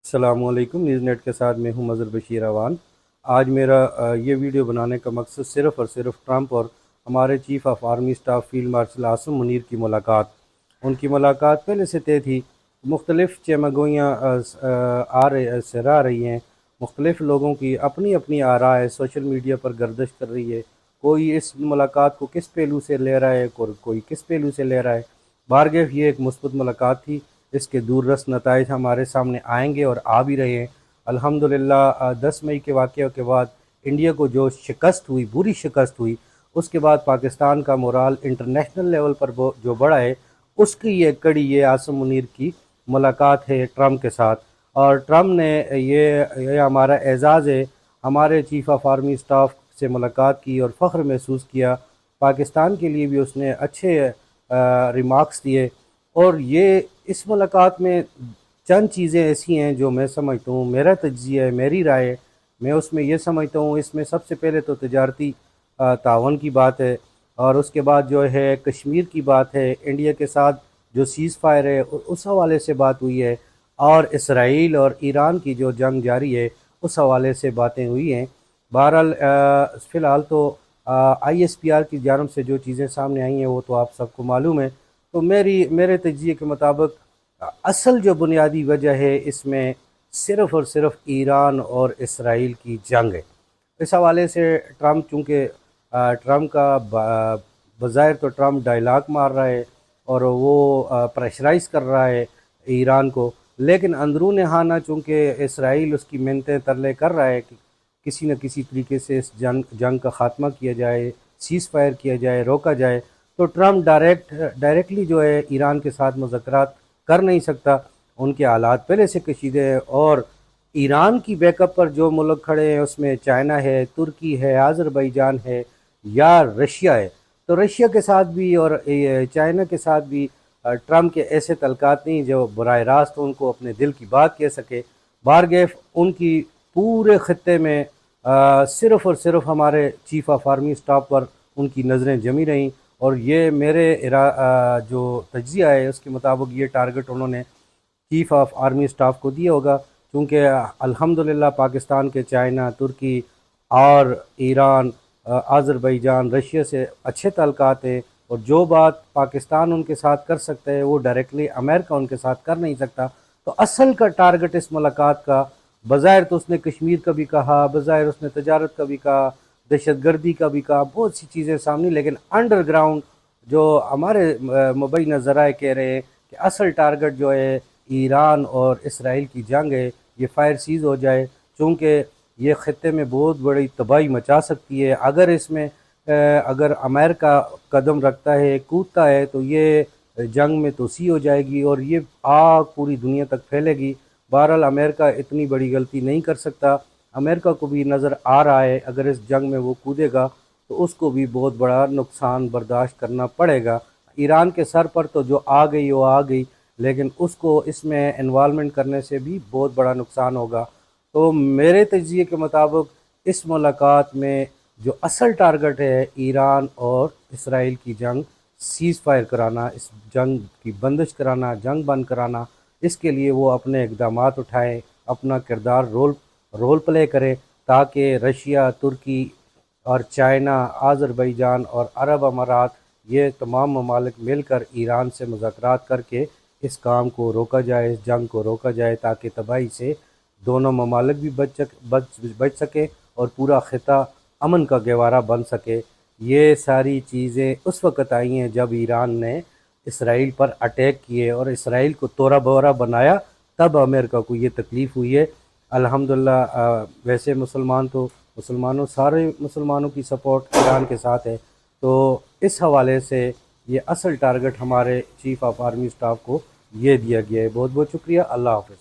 अस्सलामुअलैकुम। News net के साथ मैं हूं मज़हर बशीर अवान। आज मेरा ये वीडियो बनाने का मकसद सिर्फ़ और सिर्फ ट्रंप और हमारे chief of army staff field marshal Asim Munir की मुलाकात। उनकी मुलाकात पहले से तय थी। मुख्तलिफ़ चमगोइयाँ सरा रही हैं। मुख्तलिफ़ लोगों की अपनी अपनी आरा है, सोशल मीडिया पर गर्दिश कर रही है। कोई इस मुलाकात को किस पहलू से ले रहा है, कोई किस पहलू से ले रहा है। बारगेफ ये एक मुस्बत मुलाकात थी। इसके दूररस नताइज हमारे सामने आएंगे और आ भी रहे हैं। अल्हम्दुलिल्लाह 10 मई के वाक़ये के बाद इंडिया को जो शिकस्त हुई, बुरी शिकस्त हुई, उसके बाद पाकिस्तान का मोराल इंटरनेशनल लेवल पर जो बढ़ा है, उसकी ये आसिम मुनीर की मुलाकात है ट्रंप के साथ। और ट्रंप ने ये हमारा एजाज़ है, हमारे चीफ़ ऑफ आर्मी स्टाफ से मुलाकात की और फ़ख्र महसूस किया। पाकिस्तान के लिए भी उसने अच्छे रिमार्क्स दिए। और ये इस मुलाकात में चंद चीज़ें ऐसी हैं जो मैं समझता हूँ, मेरा तज्ज़िया है, मेरी राय है, मैं उसमें ये समझता हूँ। इसमें सबसे पहले तो तजारती तावन की बात है, और उसके बाद जो है कश्मीर की बात है, इंडिया के साथ जो सीज़ फायर है उस हवाले से बात हुई है, और इसराइल और ईरान की जो जंग जारी है उस हवाले से बातें हुई हैं। बहरहाल फ़िलहाल तो ISPR की जानब से जो चीज़ें सामने आई हैं वो तो आप सबको मालूम है। तो मेरे तज्ज़िये के मुताबिक असल जो बुनियादी वजह है इसमें सिर्फ़ और सिर्फ ईरान और इसराइल की जंग है। इस हवाले से ट्रंप, चूँकि ट्रंप का बज़ाहिर तो ट्रंप डायलॉग मार रहा है और वो प्रेशराइज़ कर रहा है ईरान को, लेकिन अंदरून हाना चूँकि इसराइल उसकी मिन्नतें तरले कर रहा है कि किसी न किसी तरीके से इस जंग का ख़ात्मा किया जाए, सीज़ फायर किया जाए, रोका जाए। तो ट्रंप डायरेक्टली जो है ईरान के साथ मुज़ाकरात कर नहीं सकता। उनके हालात पहले से कशीदे हैं, और ईरान की बैकअप पर जो मुल्क खड़े हैं उसमें चाइना है, तुर्की है, आज़रबाईजान है या रशिया है। तो रशिया के साथ भी और चाइना के साथ भी ट्रंप के ऐसे तलकात नहीं जो बराह रास्त उनको अपने दिल की बात कह सके। बारगेफ उनकी पूरे ख़त्ते में सिर्फ़ और सिर्फ हमारे चीफ़ ऑफ आर्मी स्टाफ पर उनकी नज़रें जमी रहीं। और ये मेरे जो तज्ज़िया है उसके मुताबिक ये टारगेट उन्होंने चीफ़ ऑफ आर्मी स्टाफ को दिया होगा, क्योंकि अल्हम्दुलिल्लाह पाकिस्तान के चाइना, तुर्की और ईरान, आज़रबाईजान, रशिया से अच्छे ताल्लुकात हैं। और जो बात पाकिस्तान उनके साथ कर सकता है वो डायरेक्टली अमेरिका उनके साथ कर नहीं सकता। तो असल का टारगेट इस मुलाकात का, बज़ाहिर तो उसने कश्मीर का भी कहा, बज़ाहिर उसने तजारत का भी कहा, दहशतगर्दी का भी कहा, बहुत सी चीज़ें सामने, लेकिन अंडरग्राउंड जो हमारे मुबैना ज़राए कह रहे हैं कि असल टारगेट जो है ईरान और इसराइल की जंग है, ये फायर सीज़ हो जाए, चूँकि ये ख़त्े में बहुत बड़ी तबाही मचा सकती है। अगर इसमें अगर अमेरिका कदम रखता है, कूदता है, तो ये जंग में तोसी हो जाएगी और ये आग पूरी दुनिया तक फैलेगी। बहरहाल अमेरिका इतनी बड़ी गलती नहीं कर सकता। अमेरिका को भी नज़र आ रहा है अगर इस जंग में वो कूदेगा तो उसको भी बहुत बड़ा नुकसान बर्दाश्त करना पड़ेगा। ईरान के सर पर तो जो आ गई वो आ गई, लेकिन उसको इसमें इन्वॉल्वमेंट करने से भी बहुत बड़ा नुकसान होगा। तो मेरे तज्ज़िये के मुताबिक इस मुलाकात में जो असल टारगेट है ईरान और इसराइल की जंग, सीज़ फायर कराना, इस जंग की बंदिश कराना, जंग बंद कराना, इसके लिए वो अपने इक़दामात उठाएँ, अपना किरदार रोल प्ले करें, ताकि रशिया, तुर्की और चाइना, आज़रबाईजान और अरब अमारात, ये तमाम ममालिक मिलकर ईरान से मुज़ाकरात करके इस काम को रोका जाए, इस जंग को रोका जाए, ताकि तबाही से दोनों ममालिक भी बच सके और पूरा ख़िता अमन का गहवारा बन सके। ये सारी चीज़ें उस वक़्त आई हैं जब ईरान ने इसराइल पर अटैक किए और इसराइल को तोड़ा बोरा बनाया, तब अमेरिका को ये तकलीफ़ हुई है। अल्हम्दुलिल्लाह वैसे मुसलमानों, सारे मुसलमानों की सपोर्ट ईरान के साथ है। तो इस हवाले से ये असल टारगेट हमारे चीफ़ ऑफ आर्मी स्टाफ को ये दिया गया है। बहुत बहुत शुक्रिया। अल्लाह हाफ़िज़।